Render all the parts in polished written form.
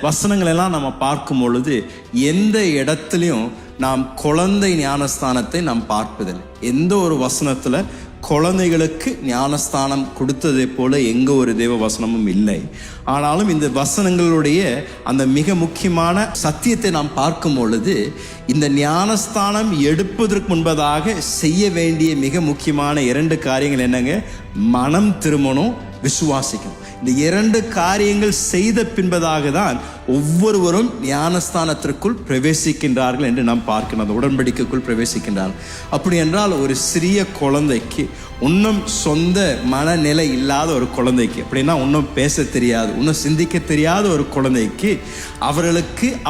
வசனங்கள் எல்லாம் நம்ம பார்க்கும் பொழுது எந்த இடத்துலையும் நாம் குழந்தை ஞானஸ்தானத்தை நாம் பார்ப்பதில்லை. எந்த ஒரு வசனத்துல குழந்தைகளுக்கு ஞானஸ்தானம் கொடுத்ததை போல எங்க ஒரு தேவ வசனமும் இல்லை. ஆனாலும் இந்த வசனங்களுடைய அந்த மிக முக்கியமான சத்தியத்தை நாம் பார்க்கும் பொழுது இந்த ஞானஸ்தானம் எடுப்பதற்கு முன்பதாக செய்ய வேண்டிய மிக முக்கியமான 2 காரியங்கள் என்னங்க? மனம் திரும்பணும், விசுவாசிக்கணும். இந்த 2 காரியங்கள் செய்த பின்பதாக தான் ஒவ்வொருவரும் ஞானஸ்தானத்திற்குள் பிரவேசிக்கின்றார்கள் என்று நாம் பார்க்கணும். அந்த உடன்படிக்கைக்குள் பிரவேசிக்கின்றார்கள். அப்படி என்றால் ஒரு சிறிய குழந்தைக்கு, இன்னும் சொந்த மனநிலை இல்லாத ஒரு குழந்தைக்கு, அப்படின்னா இன்னும் பேச தெரியாது, இன்னும் சிந்திக்க தெரியாத ஒரு குழந்தைக்கு,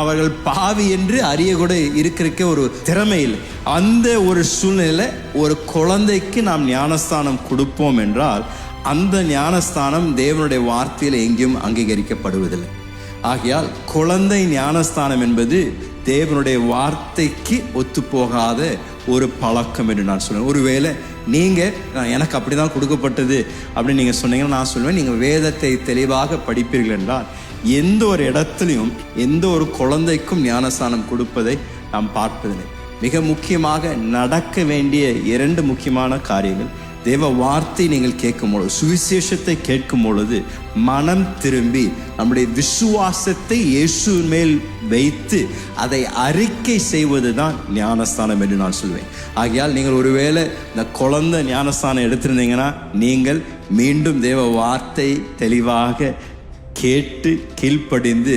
அவர்கள் பாவி என்று அறிய கூட இருக்கிற ஒரு திறமை இல்லை. அந்த ஒரு சூழ்நிலை ஒரு குழந்தைக்கு நாம் ஞானஸ்தானம் கொடுப்போம் என்றால் அந்த ஞானஸ்தானம் தேவனுடைய வார்த்தையில் எங்கேயும் அங்கீகரிக்கப்படுவதில்லை. ஆகையால் குழந்தை ஞானஸ்தானம் என்பது தேவனுடைய வார்த்தைக்கு ஒத்துப்போகாத ஒரு பழக்கம் என்று நான் சொல்லுவேன். ஒருவேளை எனக்கு அப்படிதான் கொடுக்கப்பட்டது அப்படின்னு நீங்க சொன்னீங்கன்னா நான் சொல்லுவேன், நீங்க வேதத்தை தெளிவாக படிப்பீர்கள் என்றால் எந்த ஒரு இடத்துலையும் எந்த ஒரு குழந்தைக்கும் ஞானஸ்தானம் கொடுப்பதை நாம் பார்ப்பதில்லை. மிக முக்கியமாக நடக்க வேண்டிய 2 முக்கியமான காரியங்கள். தேவ வார்த்தை நீங்கள் கேட்கும் பொழுது, சுவிசேஷத்தை கேட்கும் பொழுது மனம் திரும்பி நம்முடைய விசுவாசத்தை இயேசு மேல் வைத்து அதை அறிக்கை செய்வது தான் ஞானஸ்தானம் என்று நான் சொல்வேன். ஆகையால் நீங்கள் ஒருவேளை இந்த குழந்தை ஞானஸ்தானம் எடுத்திருந்தீங்கன்னா நீங்கள் மீண்டும் தேவ வார்த்தை தெளிவாக கேட்டு கீழ்ப்படிந்து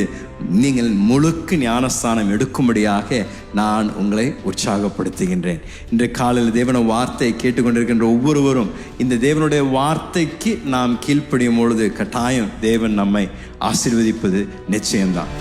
நீங்கள் முழுக்க ஞானஸ்தானம் எடுக்கும்படியாக நான் உங்களை உற்சாகப்படுத்துகின்றேன். இன்றைய காலையில் தேவன வார்த்தையை கேட்டுக்கொண்டிருக்கின்ற ஒவ்வொருவரும் இந்த தேவனுடைய வார்த்தைக்கு நாம் கீழ்ப்படியும் பொழுது கட்டாயம் தேவன் நம்மை ஆசீர்வதிப்பது நிச்சயம்தான்.